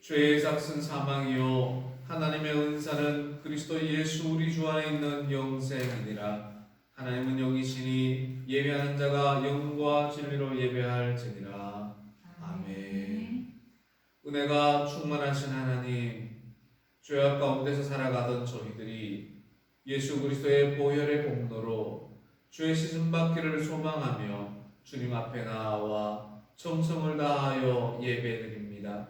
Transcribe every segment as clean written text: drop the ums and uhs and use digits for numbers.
죄의 삭은 사망이요 하나님의 은사는 그리스도 예수 우리 주 안에 있는 영생이니라. 하나님은 영이시니 예배하는 자가 영과 진리로 예배할지니라. 아멘. 은혜가 충만하신 하나님, 죄악 가운데서 살아가던 저희들이 예수 그리스도의 보혈의 공로로 죄 씻음 받기를 소망하며 주님 앞에 나와 정성을 다하여 예배드립니다.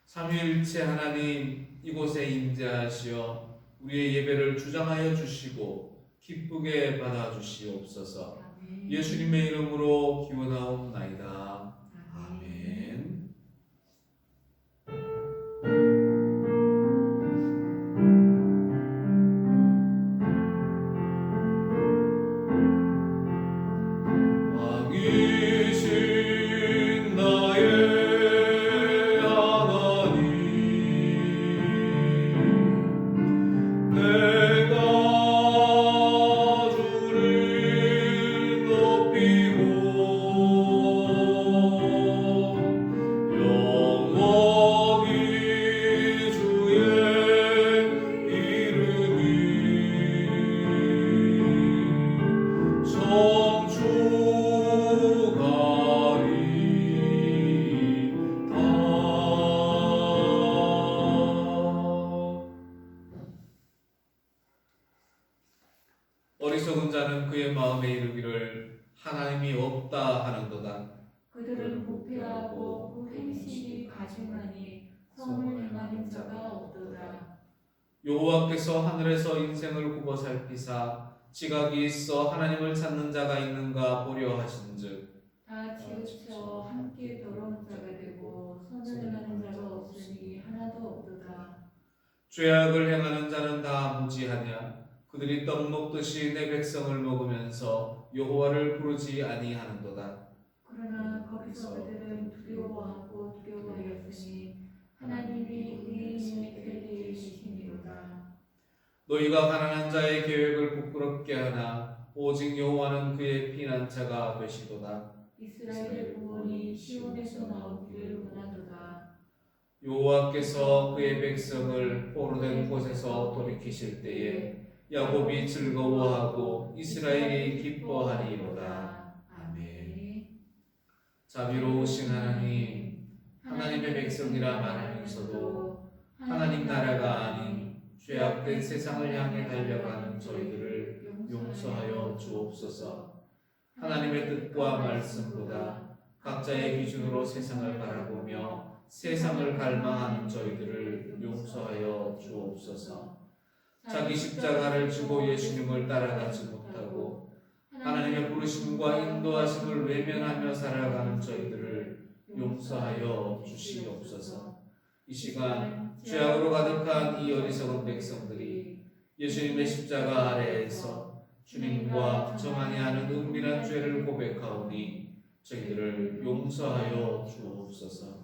삼위일체 하나님, 이곳에 임재하시어 우리의 예배를 주장하여 주시고 기쁘게 받아 주시옵소서. 예수님의 이름으로 기원하옵나이다. 아멘. 왕이신 나의 하나님, 내가 주를 높이고 영원히 주의 이름이 어리석은 자는 그의 마음에 이르기를 하나님이 없다 하는도다. 그들은 부패하고 그 행실이 가증하니 선을 행하는 자가 없도다. 여호와께서 하늘에서 인생을 굽어 살피사 지각이 있어 하나님을 찾는 자가 있는가 보려 하신즉 다 치우쳐 함께 더러운 자가 되고 선을 행하는 자가 없으니 하나도 없도다. 죄악을 행하는 자는 다 무지하냐. 그들이 떡 먹듯이 내 백성을 먹으면서 여호와를 부르지 아니하는도다. 그러나 거기서 그들은 두려워하고 두려워하였으니 하나님이 의인의 곁에 계시니로다. 너희가 가난한 자의 계획을 부끄럽게 하나 오직 여호와는 그의 피난처가 되시도다. 이스라엘의 구원이 시온에서 나오기를 원하도다. 여호와께서 그의 백성을 포로된 곳에서 돌이키실 때에 야곱이 즐거워하고 이스라엘이 기뻐하리로다. 아멘. 자비로우신 하나님, 하나님의 백성이라 말하면서도 하나님 나라가 아닌 죄악된 세상을 향해 달려가는 저희들을 용서하여 주옵소서. 하나님의 뜻과 말씀보다 각자의 기준으로 세상을 바라보며 세상을 갈망하는 저희들을 용서하여 주옵소서. 자기 십자가를 지고 예수님을 따라가지 못하고 하나님의 부르심과 인도하심을 외면하며 살아가는 저희들을 용서하여 주시옵소서. 이 시간 죄악으로 가득한 이 어리석은 백성들이 예수님의 십자가 아래에서 주님과 정하니 하는 은밀한 죄를 고백하오니 저희들을 용서하여 주옵소서.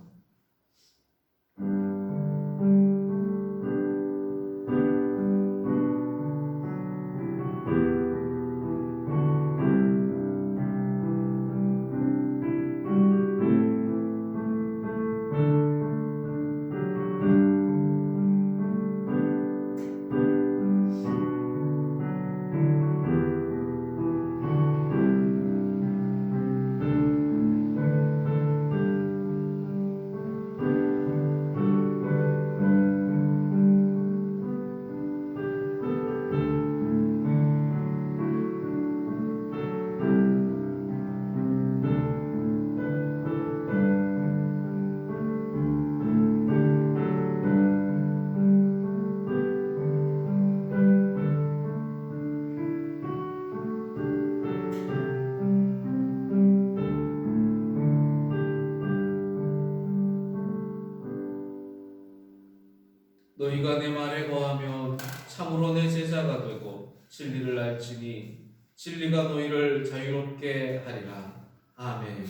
너희가 내 말에 거하면 참으로 내 제자가 되고 진리를 알지니 진리가 너희를 자유롭게 하리라. 아멘.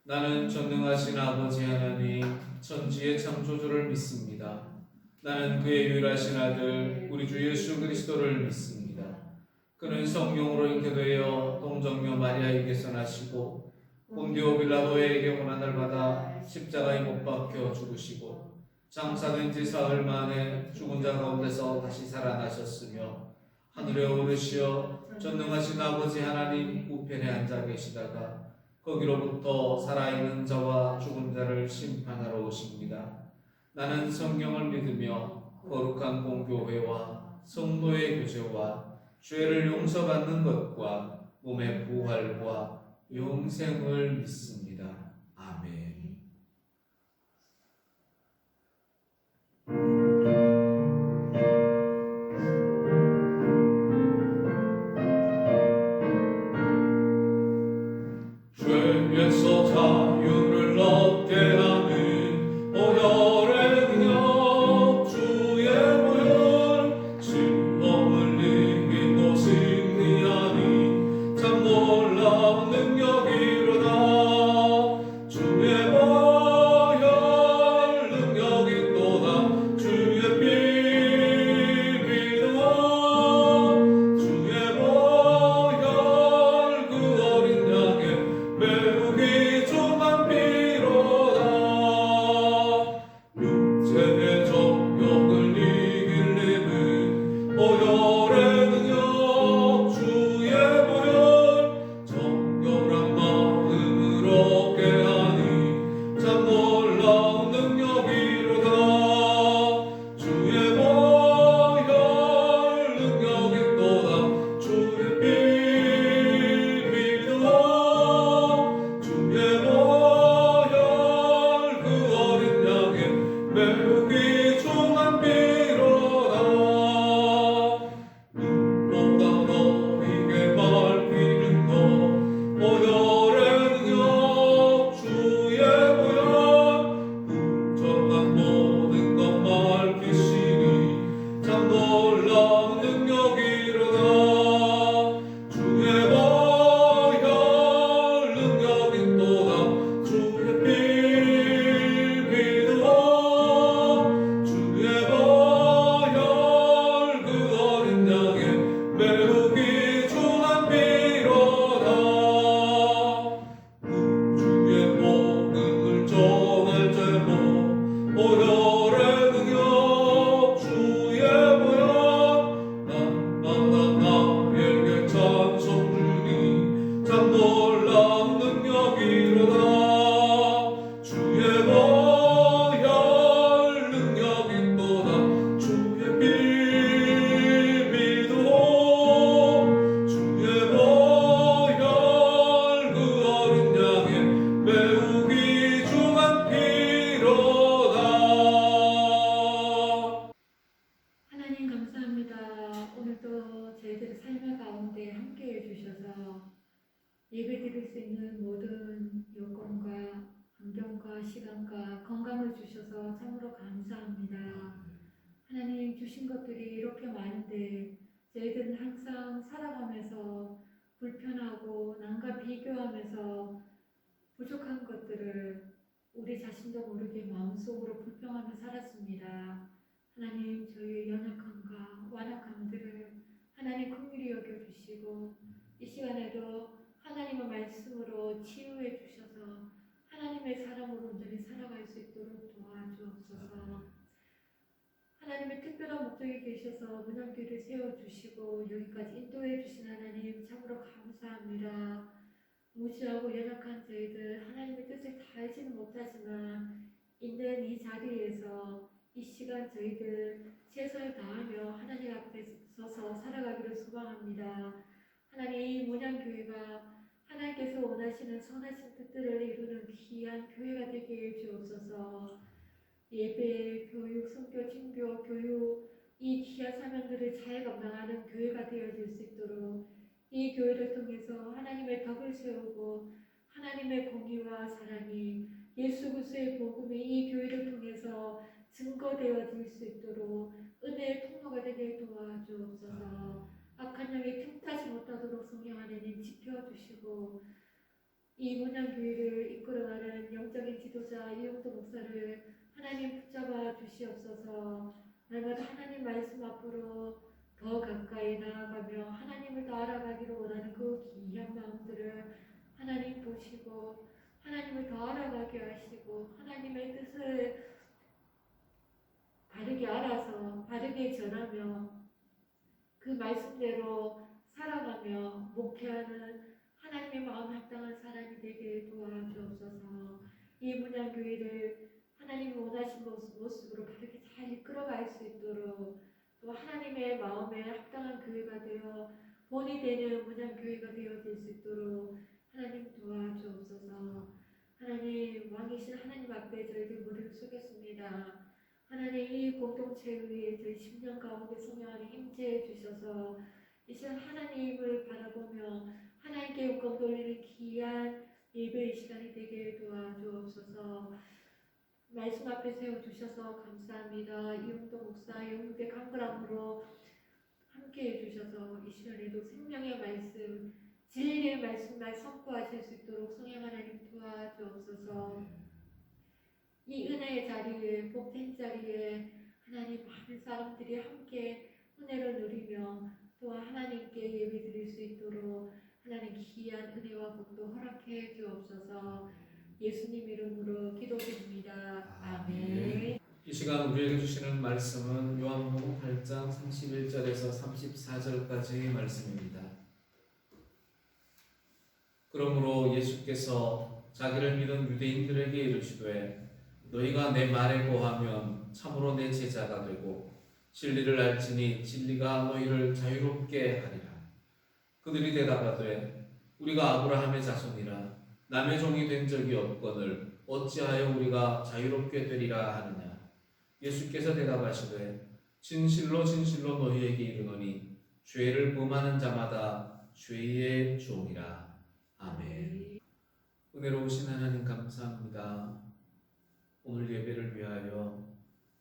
나는 전능하신 아버지 하나님 천지의 창조주를 믿습니다. 나는 그의 유일하신 아들 우리 주 예수 그리스도를 믿습니다. 그는 성령으로 잉태되어 동정녀 마리아에게서 나시고 본디오 빌라도에게 고난을 받아 십자가에 못 박혀 죽으시고 장사된 지 사흘 만에 죽은 자 가운데서 다시 살아나셨으며 하늘에 오르시어 전능하신 아버지 하나님 우편에 앉아 계시다가 거기로부터 살아있는 자와 죽은 자를 심판하러 오십니다. 나는 성경을 믿으며 거룩한 공교회와 성도의 교제와 죄를 용서받는 것과 몸의 부활과 영생을 믿습니다. 아멘. 죄에서 자유를 얻게 하는 보혈의 능력 주의 보혈 진범을 이기고 승리하니 참 놀라운 능력이로다. 주의 보혈 능력이 또다. 주의 피 믿어 주의 보혈 그 어린 양의 매우 귀중한 피로다. 육체의 정욕을 이길 힘은 보혈의 능력 주의 보혈 정결한 마음을 얻게 하니 참 놀라운 능력이로다. 주의 보혈 능력이 또다. 주의 피 믿어 주의 보혈 그 어린 양의 매우 귀중한 피로다. 눈보다 너에게 밝히는 것 보혈의 능력 주의 보혈 부정한 모든 것 밝히시니 참 놀라운 능력이로다. 주의 보혈 능력이 또다. 주의 피 믿어 주의 보혈 그 어린 양의 매우 귀중한 피로다. 주의 복음을 전할 제목 보혈의 능력 주의 보혈 나에게 찬송 주니 참 놀라운 능력이로다. 주의 보혈 능력이 또다. 주의 피 믿어 주의 보혈 그 어린 양의 매우 귀중한 피로다. 하나님 감사합니다. 오늘도 저희들의 삶의 가운데 함께해 주셔서 예배 드릴 수 있는 모든 여건과 환경과 시간과 건강을 주셔서 참으로 감사합니다. 하나님 주신 것들이 이렇게 많은데 저희들은 항상 살아가면서 불편하고 남과 비교하면서 부족한 것들을 우리 자신도 모르게 마음속으로 불평하며 살았습니다. 하나님 저희의 연약함과 완악함들을 하나님 긍휼히 여겨주시고 이 시간에도 하나님의 말씀으로 치유해 주셔서 하나님의 사람으로 온전히 살아갈 수 있도록 도와주옵소서. 하나님의 특별한 목적이 계셔서 문양교회를 세워주시고 여기까지 인도해 주신 하나님 참으로 감사합니다. 무지하고 연약한 저희들 하나님의 뜻을 다 알지는 못하지만 있는 이 자리에서 이 시간 저희들 최선을 다하며 하나님 앞에 서서 살아가기를 소망합니다. 하나님 이 문양교회가 하나님께서 원하시는 선하신 뜻들을 이루는 귀한 교회가 되게 해주옵소서. 예배, 교육, 선교, 진교, 교육 이 귀한 사명들을 잘 감당하는 교회가 되어질 수 있도록 이 교회를 통해서 하나님의 덕을 세우고 하나님의 공의와 사랑이 예수 그리스도의 복음이 이 교회를 통해서 증거되어질 수 있도록 은혜의 통로가 되게 도와주옵소서. 악한 영이 틈타지 못하도록 성령 하나님 지켜주시고 이 문양교회를 이끌어가는 영적인 지도자 이용도 목사를 하나님 붙잡아 주시옵소서. 날마다 하나님 말씀 앞으로 더 가까이 나아가며 하나님을 더 알아가기를 원하는 그 귀한 마음들을 하나님 보시고 하나님을 더 알아가게 하시고 하나님의 뜻을 바르게 전하며 그 말씀대로 살아가며 목회하는 하나님의 마음 합당한 사람이 되게 도와주옵소서. 이 문양교회를 하나님이 원하신 모습으로 바르게 잘 이끌어갈 수 있도록 또 하나님의 마음에 합당한 교회가 되어 본이 되는 문양교회가 되어질 수 있도록 하나님 도와주옵소서. 하나님 왕이신 하나님 앞에 저희들 무릎 꿇겠습니다. 하나님 이 공동체 위에 저희 10년 가운데 성령 안에 임재해 주셔서 이 시간 하나님을 바라보며 하나님께 영광 돌리는 귀한 예배의 시간이 되게 도와주옵소서. 말씀 앞에 세워주셔서 감사합니다. 이용도 목사 영대 강구람으로 함께해 주셔서 이 시간에도 생명의 말씀 진리의 말씀만 선포하실 수 있도록 성령 하나님 도와주옵소서. 이 은혜의 자리에 복된 자리에 하나님 많은 사람들이 함께 은혜를 누리며 또한 하나님께 예배드릴 수 있도록 하나님 귀한 은혜와 복도 허락해 주옵소서. 예수님 이름으로 기도드립니다. 아멘. 이 시간 우리에게 주시는 말씀은 요한복음 8장 31절에서 34절까지의 말씀입니다. 그러므로 예수께서 자기를 믿은 유대인들에게 이르시되 너희가 내 말에 거하면 참으로 내 제자가 되고 진리를 알지니 진리가 너희를 자유롭게 하리라. 그들이 대답하되 우리가 아브라함의 자손이라 남의 종이 된 적이 없거늘 어찌하여 우리가 자유롭게 되리라 하느냐. 예수께서 대답하시되 진실로 진실로 너희에게 이르노니 죄를 범하는 자마다 죄의 종이라. 아멘. 은혜로우신 하나님 감사합니다. 오늘 예배를 위하여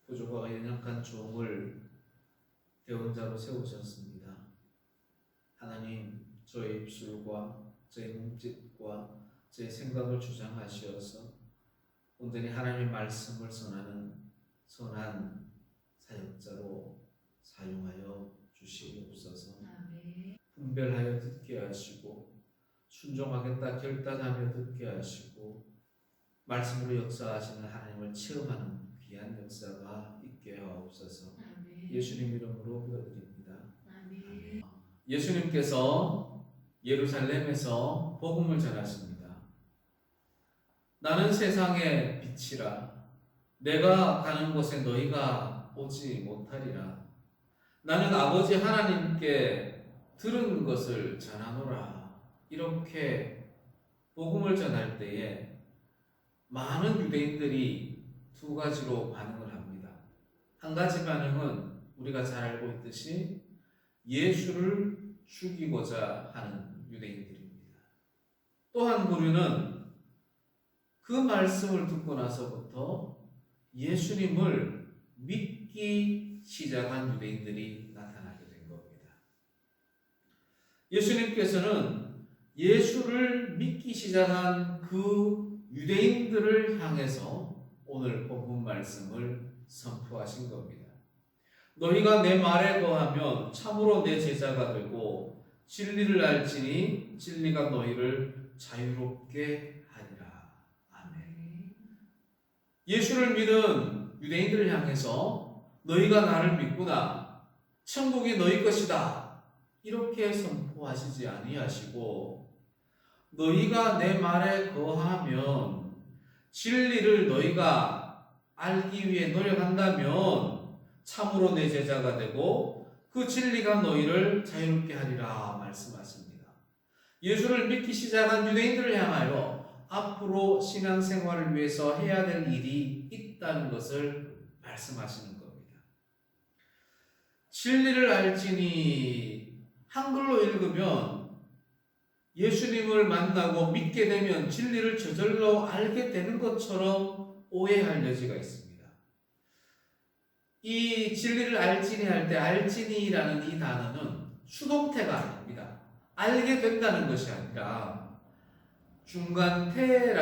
부족하고 연약한 종을 대원자로 세우셨습니다. 하나님, 저의 입술과 저의 몸짓과 제 생각을 주장하시어서 온전히 하나님의 말씀을 전하는 선한 사역자로 사용하여 주시옵소서. 분별하여 듣게 하시고 순종하겠다 결단하며 듣게 하시고 말씀으로 역사하시는 하나님을 체험하는 귀한 역사가 있게 하옵소서. 예수님 이름으로 기도드립니다. 아멘. 예수님께서 예루살렘에서 복음을 전하십니다. 나는 세상의 빛이라. 내가 가는 곳에 너희가 오지 못하리라. 나는 아버지 하나님께 들은 것을 전하노라. 이렇게 복음을 전할 때에 많은 유대인들이 두 가지로 반응을 합니다. 한 가지 반응은 우리가 잘 알고 있듯이 예수를 죽이고자 하는 유대인들입니다. 또 한 부류는 그 말씀을 듣고 나서부터 예수님을 믿기 시작한 유대인들이 나타나게 된 겁니다. 예수님께서는 예수를 믿기 시작한 그 유대인들을 향해서 오늘 본문 말씀을 선포하신 겁니다. 너희가 내 말에 거하면 참으로 내 제자가 되고 진리를 알지니 진리가 너희를 자유롭게 하리라. 아멘. 예수를 믿은 유대인들을 향해서 너희가 나를 믿구나. 천국이 너희 것이다. 이렇게 선포하시지 아니하시고 너희가 내 말에 거하면 진리를 너희가 알기 위해 노력한다면 참으로 내 제자가 되고 그 진리가 너희를 자유롭게 하리라 말씀하십니다. 예수를 믿기 시작한 유대인들을 향하여 앞으로 신앙생활을 위해서 해야 될 일이 있다는 것을 말씀하시는 겁니다. 진리를 알지니 한글로 읽으면 예수님을 만나고 믿게 되면 진리를 저절로 알게 되는 것처럼 오해할 여지가 있습니다. 이 진리를 알지니 할 때 알지니라는 이 단어는 수동태가 아닙니다. 알게 된다는 것이 아니라 중간태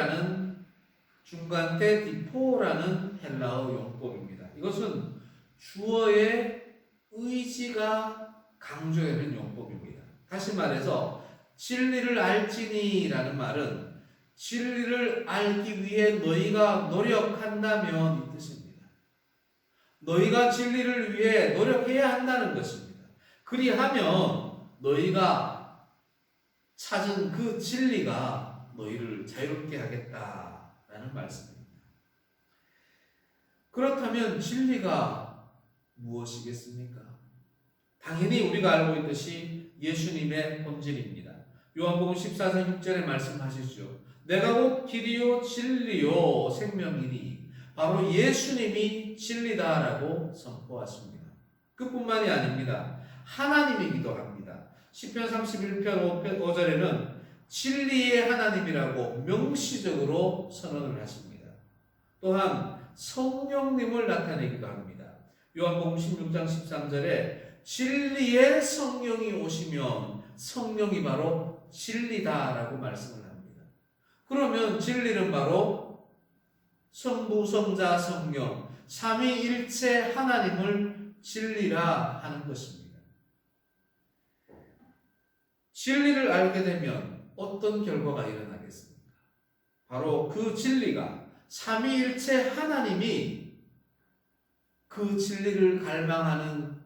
디포라는 헬라어 용법입니다. 이것은 주어의 의지가 강조되는 용법입니다. 다시 말해서 진리를 알지니라는 말은 진리를 알기 위해 너희가 노력한다면 이 뜻입니다. 너희가 진리를 위해 노력해야 한다는 것입니다. 그리하면 너희가 찾은 그 진리가 너희를 자유롭게 하겠다라는 말씀입니다. 그렇다면 진리가 무엇이겠습니까? 당연히 우리가 알고 있듯이 예수님의 본질입니다. 요한복음 14장 6절에 말씀하시죠. 내가 곧 길이요 진리요 생명이니 바로 예수님이 진리다라고 선포하십니다. 그뿐만이 아닙니다. 하나님이기도 합니다. 시편 31편 5절에는 진리의 하나님이라고 명시적으로 선언을 하십니다. 또한 성령님을 나타내기도 합니다. 요한복음 16장 13절에 진리의 성령이 오시면 성령이 바로 진리다라고 말씀을 합니다. 그러면 진리는 바로 성부, 성자, 성령, 삼위일체 하나님을 진리라 하는 것입니다. 진리를 알게 되면 어떤 결과가 일어나겠습니까? 바로 그 진리가 삼위일체 하나님이 그 진리를 갈망하는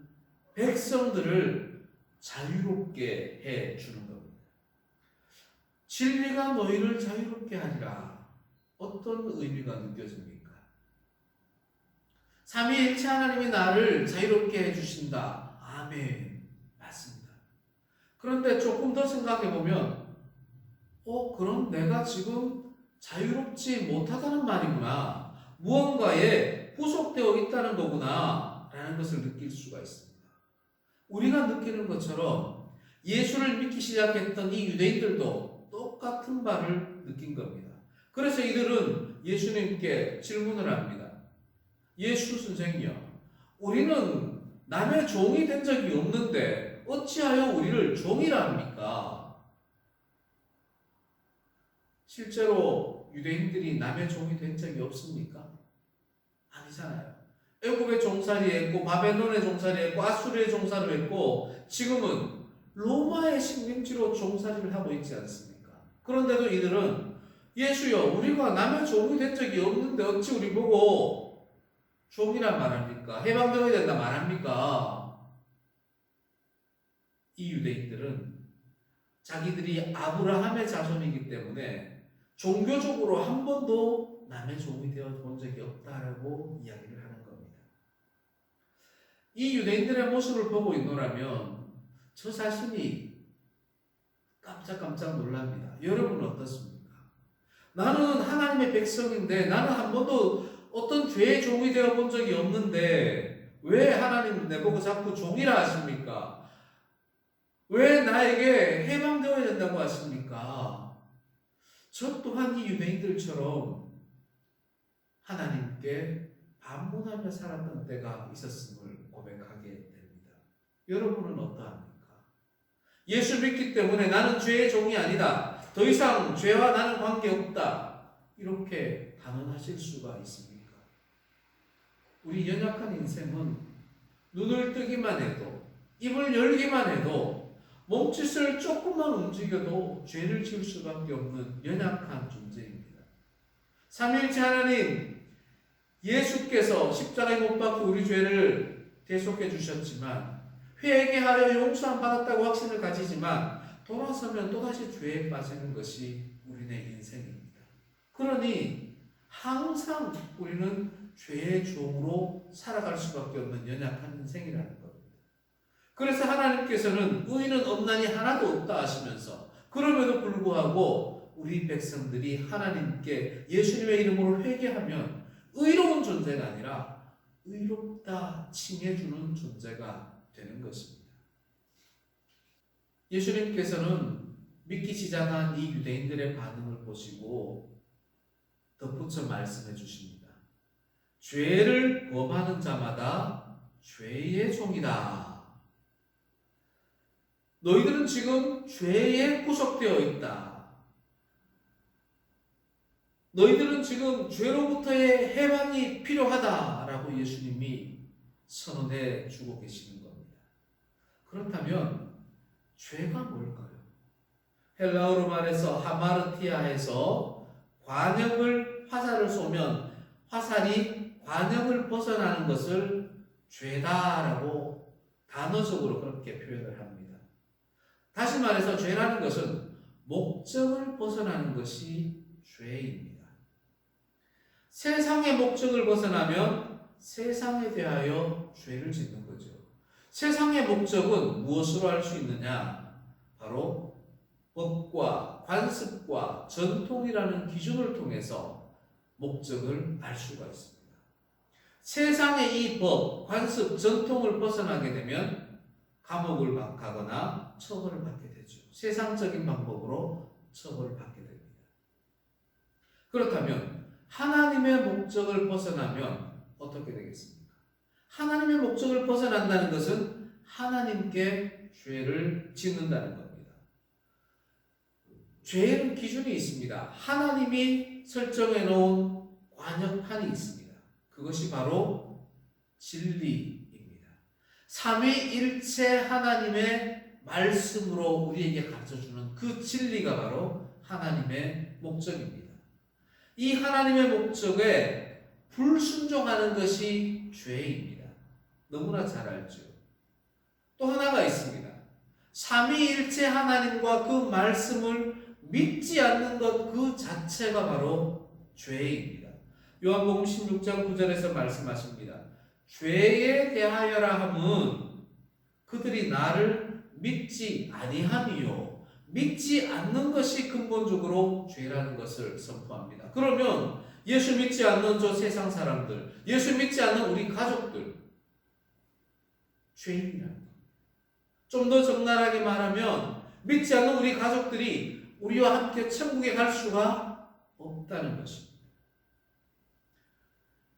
백성들을 자유롭게 해 주는 겁니다. 진리가 너희를 자유롭게 하리라. 어떤 의미가 느껴집니까? 삼위일체 하나님이 나를 자유롭게 해 주신다. 아멘. 맞습니다. 그런데 조금 더 생각해 보면, 그럼 내가 지금 자유롭지 못하다는 말이구나. 무언가에 구속되어 있다는 거구나. 라는 것을 느낄 수가 있습니다. 우리가 느끼는 것처럼 예수를 믿기 시작했던 이 유대인들도 똑같은 바를 느낀 겁니다. 그래서 이들은 예수님께 질문을 합니다. 예수 선생이요, 우리는 남의 종이 된 적이 없는데 어찌하여 우리를 종이라 합니까? 실제로 유대인들이 남의 종이 된 적이 없습니까? 아니잖아요. 애굽의 종살이 했고 바벨론의 종살이 했고 아수르의 종살을 했고 지금은 로마의 식민지로 종살이를 하고 있지 않습니까? 그런데도 이들은 예수여, 우리가 남의 종이 된 적이 없는데 어찌 우리 보고 종이라 말합니까? 해방되어야 된다 말합니까? 이 유대인들은 자기들이 아브라함의 자손이기 때문에 종교적으로 한 번도 남의 종이 되어 본 적이 없다라고 이야기를 하는 겁니다. 이 유대인들의 모습을 보고 있노라면 저 자신이 깜짝깜짝 놀랍니다. 여러분은 어떻습니까? 나는 하나님의 백성인데 나는 한 번도 어떤 죄의 종이 되어 본 적이 없는데 왜 하나님은 내보고 자꾸 종이라 하십니까? 왜 나에게 해방되어야 된다고 하십니까? 저 또한 이 유대인들처럼 하나님께 반문하며 살았던 때가 있었음을 고백하게 됩니다. 여러분은 어떠합니까? 예수 믿기 때문에 나는 죄의 종이 아니다. 더 이상 죄와 나는 관계없다. 이렇게 단언하실 수가 있습니까? 우리 연약한 인생은 눈을 뜨기만 해도, 입을 열기만 해도, 몸짓을 조금만 움직여도 죄를 지을 수밖에 없는 연약한 존재입니다. 삼위일체 하나님, 예수께서 십자가에 못 박혀 우리 죄를 대속해 주셨지만 회개하여 용서함 받았다고 확신을 가지지만 돌아서면 또다시 죄에 빠지는 것이 우리의 인생입니다. 그러니 항상 우리는 죄의 종으로 살아갈 수밖에 없는 연약한 인생이라는 겁니다. 그래서 하나님께서는 의인은 없나니 하나도 없다 하시면서 그럼에도 불구하고 우리 백성들이 하나님께 예수님의 이름으로 회개하면 의로운 존재가 아니라 의롭다 칭해주는 존재가 되는 것입니다. 예수님께서는 믿기 시작한 이 유대인들의 반응을 보시고 덧붙여 말씀해 주십니다. 죄를 범하는 자마다 죄의 종이다. 너희들은 지금 죄에 구속되어 있다. 너희들은 지금 죄로부터의 해방이 필요하다라고 예수님이 선언해 주고 계시는 겁니다. 그렇다면 죄가 뭘까요? 헬라어로 말해서 하마르티아에서 관역을 화살을 쏘면 화살이 관역을 벗어나는 것을 죄다라고 단어적으로 그렇게 표현을 합니다. 다시 말해서 죄라는 것은 목적을 벗어나는 것이 죄입니다. 세상의 목적을 벗어나면 세상에 대하여 죄를 짓는 거죠. 세상의 목적은 무엇으로 알 수 있느냐? 바로 법과 관습과 전통이라는 기준을 통해서 목적을 알 수가 있습니다. 세상의 이 법, 관습, 전통을 벗어나게 되면 감옥을 가거나 처벌을 받게 되죠. 세상적인 방법으로 처벌을 받게 됩니다. 그렇다면 하나님의 목적을 벗어나면 어떻게 되겠습니까? 하나님의 목적을 벗어난다는 것은 하나님께 죄를 짓는다는 겁니다. 죄에는 기준이 있습니다. 하나님이 설정해 놓은 관역판이 있습니다. 그것이 바로 진리입니다. 삼위일체 하나님의 말씀으로 우리에게 가르쳐주는 그 진리가 바로 하나님의 목적입니다. 이 하나님의 목적에 불순종하는 것이 죄입니다. 너무나 잘 알죠. 또 하나가 있습니다. 삼위일체 하나님과 그 말씀을 믿지 않는 것 그 자체가 바로 죄입니다. 요한복음 16장 9절에서 말씀하십니다. 죄에 대하여라 함은 그들이 나를 믿지 아니함이요. 믿지 않는 것이 근본적으로 죄라는 것을 선포합니다. 그러면 예수 믿지 않는 저 세상 사람들, 예수 믿지 않는 우리 가족들, 죄인이라는 겁니다. 좀 더 적나라하게 말하면 믿지 않는 우리 가족들이 우리와 함께 천국에 갈 수가 없다는 것입니다.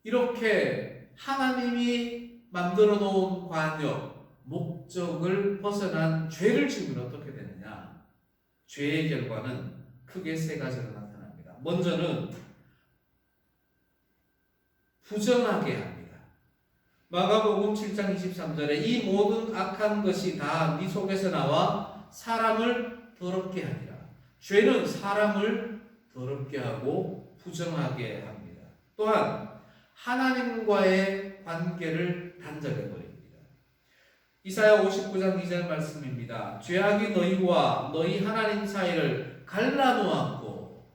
이렇게 하나님이 만들어 놓은 관역, 목적을 벗어난 죄를 지으면 어떻게 되느냐? 죄의 결과는 크게 세 가지로 나타납니다. 먼저는 부정하게 합니다. 마가복음 7장 23절에 이 모든 악한 것이 다 네 속에서 나와 사람을 더럽게 하니라. 죄는 사람을 더럽게 하고 부정하게 합니다. 또한 하나님과의 관계를 단절해 버립니다. 이사야 59장 2절 말씀입니다. 죄악이 너희와 너희 하나님 사이를 갈라놓았고,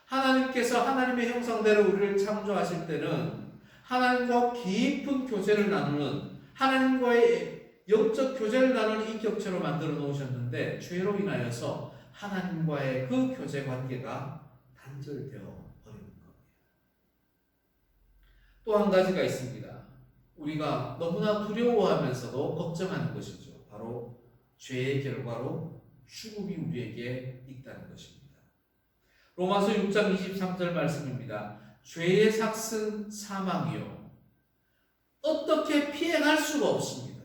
하나님께서 하나님의 형상대로 우리를 창조하실 때는 하나님과 깊은 교제를 나누는, 하나님과의 영적 교제를 나누는 인격체로 만들어 놓으셨는데 죄로 인하여서 하나님과의 그 교제 관계가 단절되어 버리는 겁니다. 또 한 가지가 있습니다. 우리가 너무나 두려워하면서도 걱정하는 것이죠. 바로 죄의 결과로 죽음이 우리에게 있다는 것입니다. 로마서 6장 23절 말씀입니다. 죄의 삭은 사망이요. 어떻게 피해갈 수가 없습니다.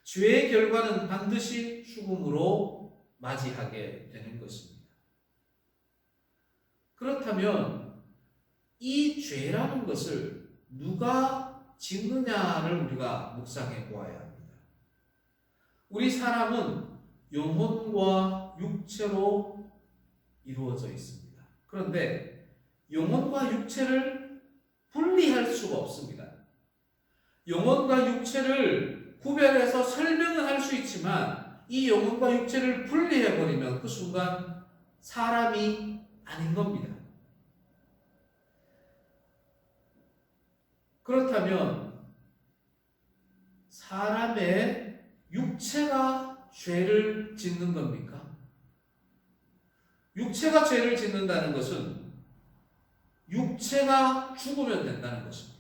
죄의 결과는 반드시 죽음으로 맞이하게 되는 것입니다. 그렇다면 이 죄라는 것을 누가 짓느냐를 우리가 묵상해 보아야 합니다. 우리 사람은 영혼과 육체로 이루어져 있습니다. 그런데 영혼과 육체를 분리할 수가 없습니다. 영혼과 육체를 구별해서 설명은 할 수 있지만 이 영혼과 육체를 분리해버리면 그 순간 사람이 아닌 겁니다. 그렇다면 사람의 육체가 죄를 짓는 겁니까? 육체가 죄를 짓는다는 것은 육체가 죽으면 된다는 것입니다.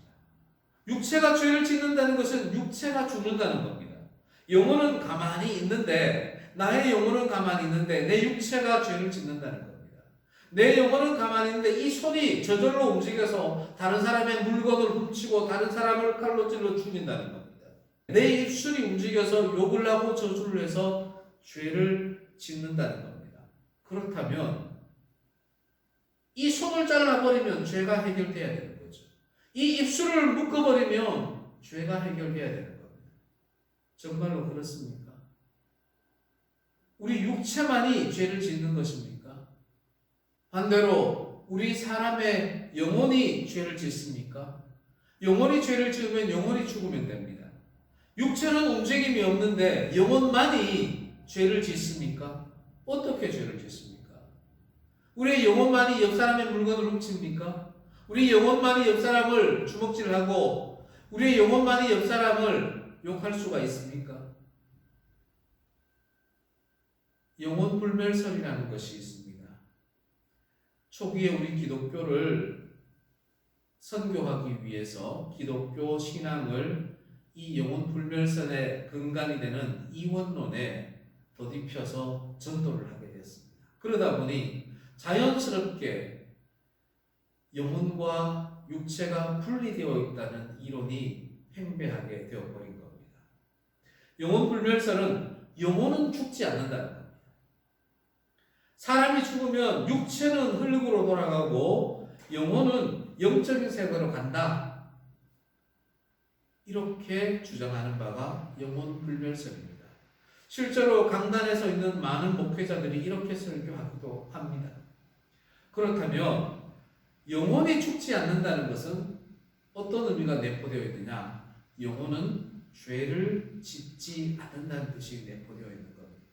육체가 죄를 짓는다는 것은 육체가 죽는다는 겁니다. 영혼은 가만히 있는데, 나의 영혼은 가만히 있는데 내 육체가 죄를 짓는다는 겁니다. 내 영혼은 가만히 있는데 이 손이 저절로 움직여서 다른 사람의 물건을 훔치고 다른 사람을 칼로 찔러 죽인다는 겁니다. 내 입술이 움직여서 욕을 하고 저주를 해서 죄를 짓는다는 겁니다. 그렇다면 이 손을 잘라버리면 죄가 해결돼야 되는 거죠. 이 입술을 묶어버리면 죄가 해결돼야 되는 겁니다. 정말로 그렇습니까? 우리 육체만이 죄를 짓는 것입니까? 반대로 우리 사람의 영혼이 죄를 짓습니까? 영혼이 죄를 지으면 영혼이 죽으면 됩니다. 육체는 움직임이 없는데 영혼만이 죄를 짓습니까? 어떻게 죄를 짓습니까? 우리의 영혼만이 옆 사람의 물건을 훔칩니까? 우리 영혼만이 옆 사람을 주먹질하고 우리의 영혼만이 옆 사람을 욕할 수가 있습니까? 영혼 불멸설이라는 것이 있습니다. 초기에 우리 기독교를 선교하기 위해서 기독교 신앙을 이 영혼 불멸설의 근간이 되는 이원론에 더딥혀서 전도를 하게 됐습니다. 그러다 보니 자연스럽게 영혼과 육체가 분리되어 있다는 이론이 팽배하게 되어버린 겁니다. 영혼 불멸설은 영혼은 죽지 않는다는 겁니다. 사람이 죽으면 육체는 흙으로 돌아가고 영혼은 영적인 세계로 간다. 이렇게 주장하는 바가 영혼 불멸설입니다. 실제로 강단에서 있는 많은 목회자들이 이렇게 설교하기도 합니다. 그렇다면 영혼이 죽지 않는다는 것은 어떤 의미가 내포되어 있느냐? 영혼은 죄를 짓지 않는다는 뜻이 내포되어 있는 겁니다.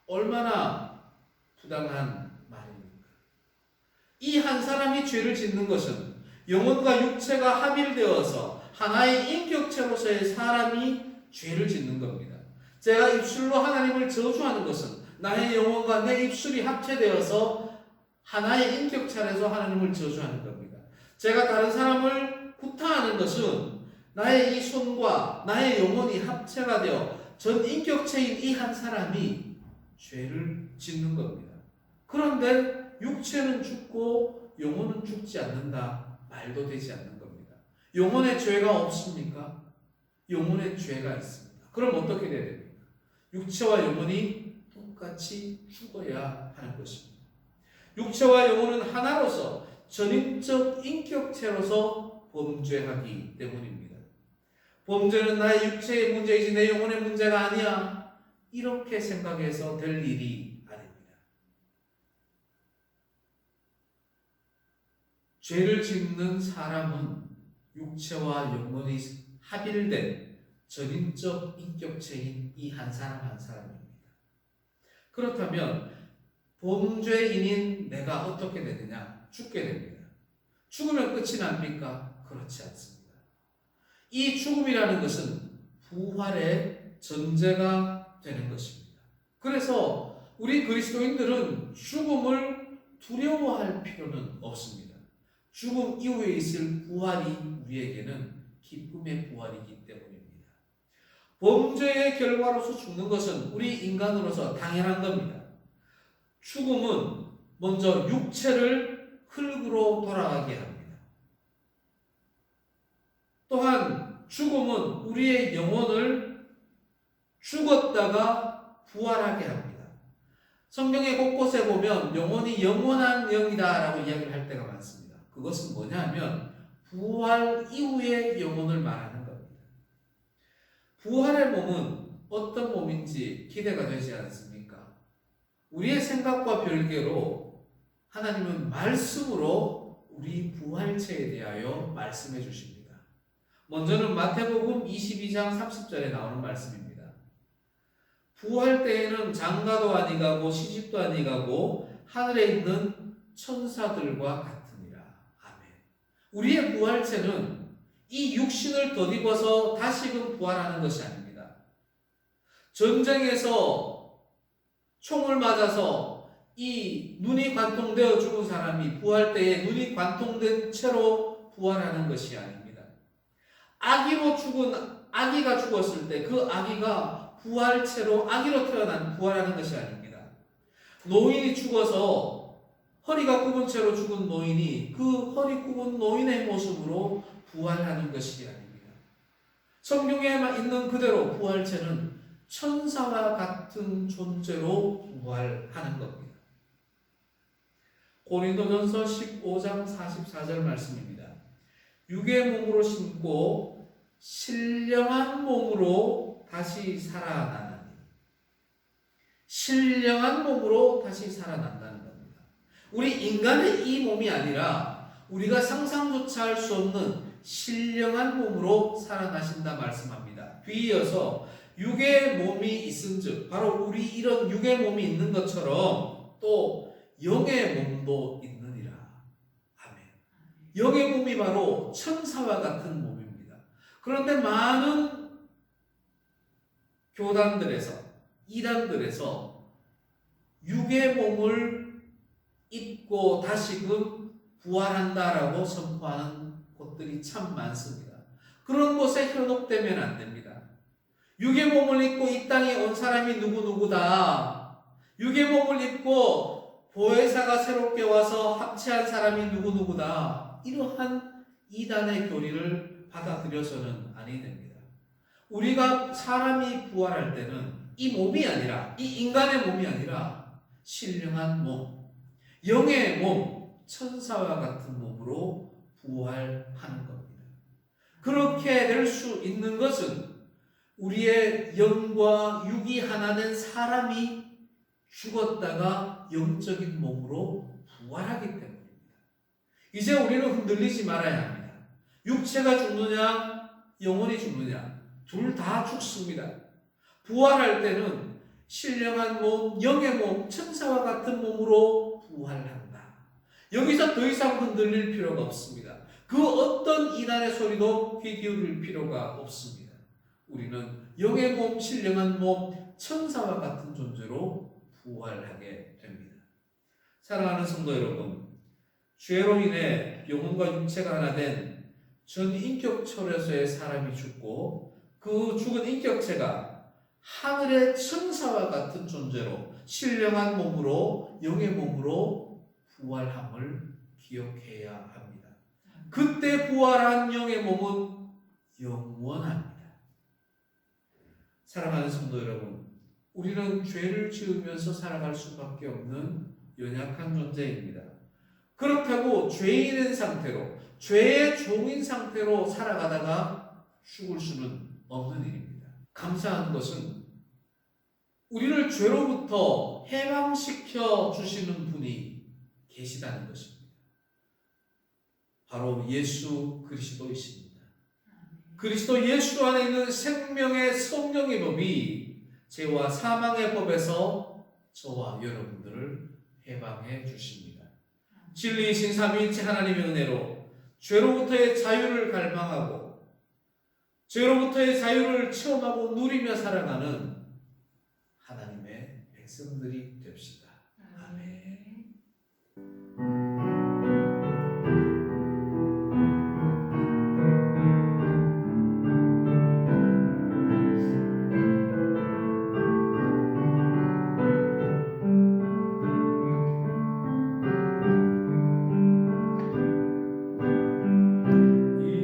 얼마나 부당한 말입니까? 이 한 사람이 죄를 짓는 것은 영혼과 육체가 합일되어서 하나의 인격체로서의 사람이 죄를 짓는 겁니다. 제가 입술로 하나님을 저주하는 것은 나의 영혼과 내 입술이 합체되어서 하나의 인격체에서 하나님을 저주하는 겁니다. 제가 다른 사람을 구타하는 것은 나의 이 손과 나의 영혼이 합체가 되어 전 인격체인 이 한 사람이 죄를 짓는 겁니다. 그런데 육체는 죽고 영혼은 죽지 않는다. 말도 되지 않는 겁니다. 영혼에 죄가 없습니까? 영혼에 죄가 있습니다. 그럼 어떻게 돼야 됩니까? 육체와 영혼이 똑같이 죽어야 하는 것입니다. 육체와 영혼은 하나로서 전인적 인격체로서 범죄하기 때문입니다. 범죄는 나의 육체의 문제이지 내 영혼의 문제가 아니야. 이렇게 생각해서 될 일이 아닙니다. 죄를 짓는 사람은 육체와 영혼이 합일된 전인적 인격체인 이 한 사람 한 사람입니다. 그렇다면 범죄인인 내가 어떻게 되느냐? 죽게 됩니다. 죽으면 끝이 납니까? 그렇지 않습니다. 이 죽음이라는 것은 부활의 전제가 되는 것입니다. 그래서 우리 그리스도인들은 죽음을 두려워할 필요는 없습니다. 죽음 이후에 있을 부활이 우리에게는 기쁨의 부활이기 때문입니다. 범죄의 결과로서 죽는 것은 우리 인간으로서 당연한 겁니다. 죽음은 먼저 육체를 흙으로 돌아가게 합니다. 또한 죽음은 우리의 영혼을 죽었다가 부활하게 합니다. 성경의 곳곳에 보면 영혼이 영원한 영이다 라고 이야기를 할 때가 많습니다. 그것은 뭐냐면 부활 이후의 영혼을 말하는 겁니다. 부활의 몸은 어떤 몸인지 기대가 되지 않습니까? 우리의 생각과 별개로 하나님은 말씀으로 우리 부활체에 대하여 말씀해 주십니다. 먼저는 마태복음 22장 30절에 나오는 말씀입니다. 부활 때에는 장가도 아니 가고 시집도 아니 가고 하늘에 있는 천사들과 같으니라. 아멘. 우리의 부활체는 이 육신을 덧입어서 다시금 부활하는 것이 아닙니다. 전쟁에서 총을 맞아서 이 눈이 관통되어 죽은 사람이 부활 때에 눈이 관통된 채로 부활하는 것이 아닙니다. 아기가 죽었을 때 그 아기가 부활체로 아기로 태어난 부활하는 것이 아닙니다. 노인이 죽어서 허리가 굽은 채로 죽은 노인이 그 허리 굽은 노인의 모습으로 부활하는 것이 아닙니다. 성경에 있는 그대로 부활체는 천사와 같은 존재로 부활하는 겁니다. 고린도전서 15장 44절 말씀입니다. 육의 몸으로 심고 신령한 몸으로 다시 살아나나니. 신령한 몸으로 다시 살아난다는 겁니다. 우리 인간의 이 몸이 아니라 우리가 상상조차 할 수 없는 신령한 몸으로 살아나신다 말씀합니다. 뒤이어서 육의 몸이 있은즉, 바로 우리 이런 육의 몸이 있는 것처럼 또 영의 몸도 있느니라. 아멘. 영의 몸이 바로 천사와 같은 몸입니다. 그런데 많은 교단들에서, 이단들에서 육의 몸을 입고 다시금 부활한다라고 선포하는 곳들이 참 많습니다. 그런 곳에 현혹되면 안 됩니다. 육의 몸을 입고 이 땅에 온 사람이 누구누구다. 육의 몸을 입고 보혜사가 새롭게 와서 합체한 사람이 누구누구다. 이러한 이단의 교리를 받아들여서는 아니 됩니다. 우리가 사람이 부활할 때는 이 몸이 아니라, 이 인간의 몸이 아니라 신령한 몸, 영의 몸, 천사와 같은 몸으로 부활하는 겁니다. 그렇게 될 수 있는 것은 우리의 영과 육이 하나 된 사람이 죽었다가 영적인 몸으로 부활하기 때문입니다. 이제 우리는 흔들리지 말아야 합니다. 육체가 죽느냐, 영혼이 죽느냐, 둘 다 죽습니다. 부활할 때는 신령한 몸, 영의 몸, 천사와 같은 몸으로 부활한다. 여기서 더 이상 흔들릴 필요가 없습니다. 그 어떤 이단의 소리도 귀 기울일 필요가 없습니다. 우리는 영의 몸, 신령한 몸, 천사와 같은 존재로 부활하게 됩니다. 사랑하는 성도 여러분, 죄로 인해 영혼과 육체가 하나 된 전인격 초래서의 사람이 죽고 그 죽은 인격체가 하늘의 천사와 같은 존재로 신령한 몸으로, 영의 몸으로 부활함을 기억해야 합니다. 그때 부활한 영의 몸은 영원합니다. 사랑하는 성도 여러분, 우리는 죄를 지으면서 살아갈 수밖에 없는 연약한 존재입니다. 그렇다고 죄인인 상태로, 죄의 종인 상태로 살아가다가 죽을 수는 없는 일입니다. 감사한 것은 우리를 죄로부터 해방시켜 주시는 분이 계시다는 것입니다. 바로 예수 그리스도이십니다. 그리스도 예수 안에 있는 생명의 성령의 법이 죄와 사망의 법에서 저와 여러분들을 해방해 주십니다. 진리이신 삼위일체 하나님의 은혜로 죄로부터의 자유를 갈망하고 죄로부터의 자유를 체험하고 누리며 살아가는 하나님의 백성들이 됩시다. 아멘.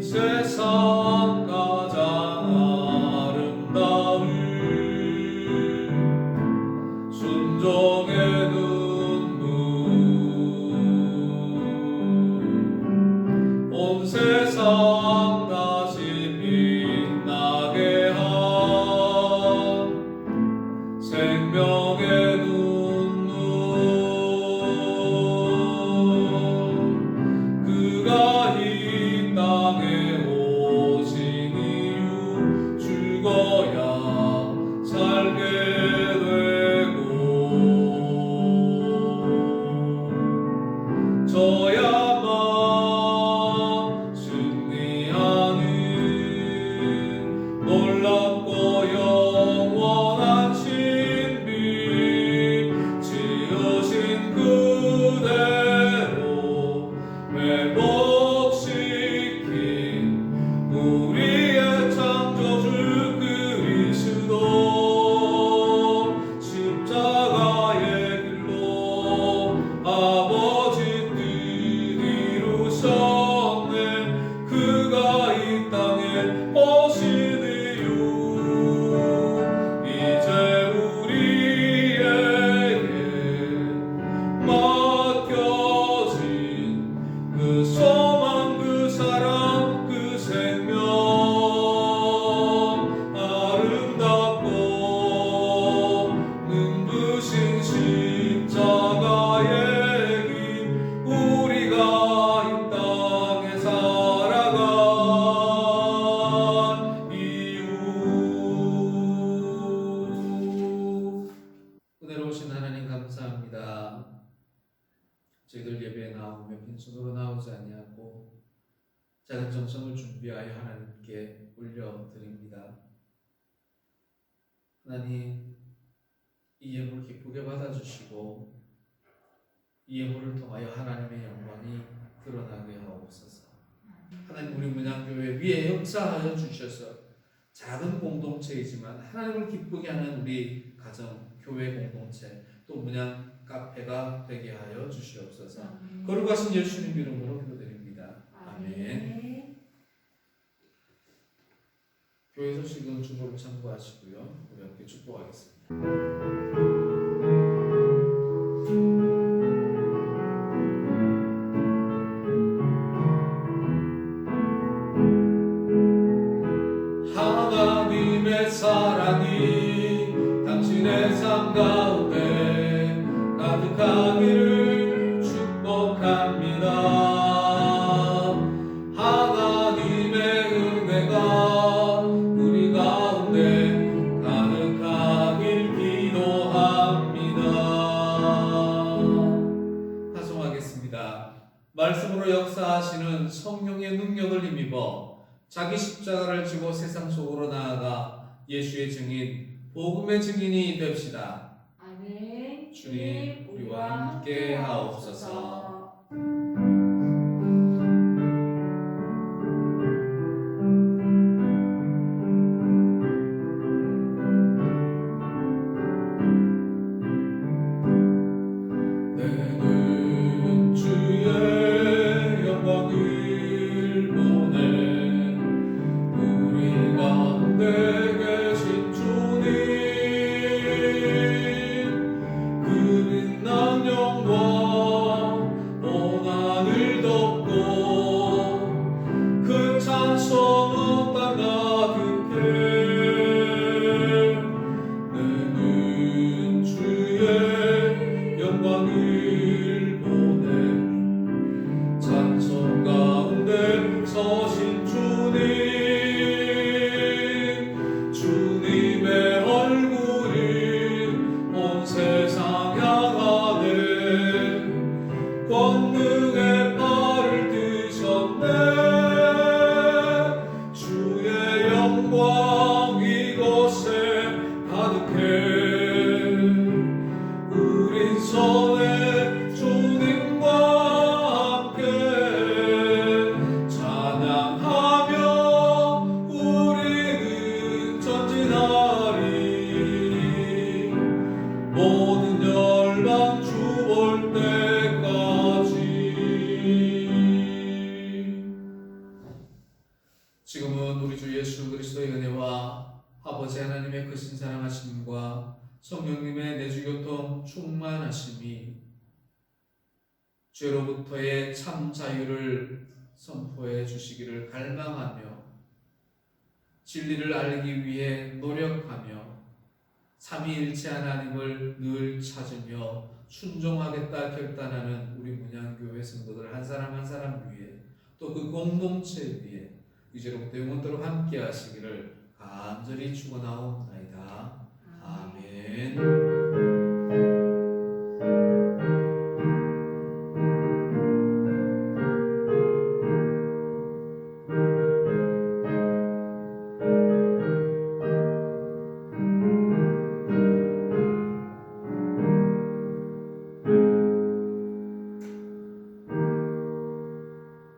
세상 가장 아름다운 순종의 눈물 작은 정성을 준비하여 하나님께 올려드립니다. 하나님, 이 예물을 기쁘게 받아주시고 이 예물을 통하여 하나님의 영광이 드러나게 하옵소서. 하나님, 우리 문양교회 위에 역사하여 주셔서 작은 공동체이지만 하나님을 기쁘게 하는 우리 가정, 교회 공동체, 또 문양 카페가 되게 하여 주시옵소서. 거룩하신 예수님 이름으로 기도드립니다. 아멘. 교회 소식은 주보를 참고하시고요. 우리 함께 축복하겠습니다. 하나님의 사랑이 당신의 삶 가운데 가득하기를 축복합니다. 하나님의 은혜가 우리 가운데 가득하길 기도합니다. 하송하겠습니다. 말씀으로 역사하시는 성령의 능력을 힘입어 자기 십자가를 지고 세상 속으로 나아가 예수의 증인, 복음의 증인이 됩시다. 아멘. 주님, 우리와 함께 하옵소서. 내는 주의 영광을 보내 우리 가운데 계신 주님, 그 빛난 영광 온 하늘 덮고 그 찬송은 땅 가득해. 내는 주의 영광을 보내 찬송 가운데 서신 주님, 주님의 얼굴이 온 세상 향하네. 권능의 발을 드셨네. 주의 영광 이곳에 가득해. 우린 선의 주님과 함께 찬양하며 우리는 전진하리. 모든 열방 주 볼 때까지. 지금은 우리 주 예수 그리스도의 은혜와 아버지 하나님의 크신 사랑하심과 성령님의 내주교통 충만하심이 죄로부터의 참 자유를 선포해 주시기를 갈망하며 진리를 알기 위해 노력하며 삼위일체 하나님을 늘 찾으며 순종하겠다 결단하는 우리 문양교회 성도들 한 사람 한 사람 위에 또 그 공동체 위에 이제로부터 영원토록 함께 하시기를 간절히 축원하옵나이다. 아멘.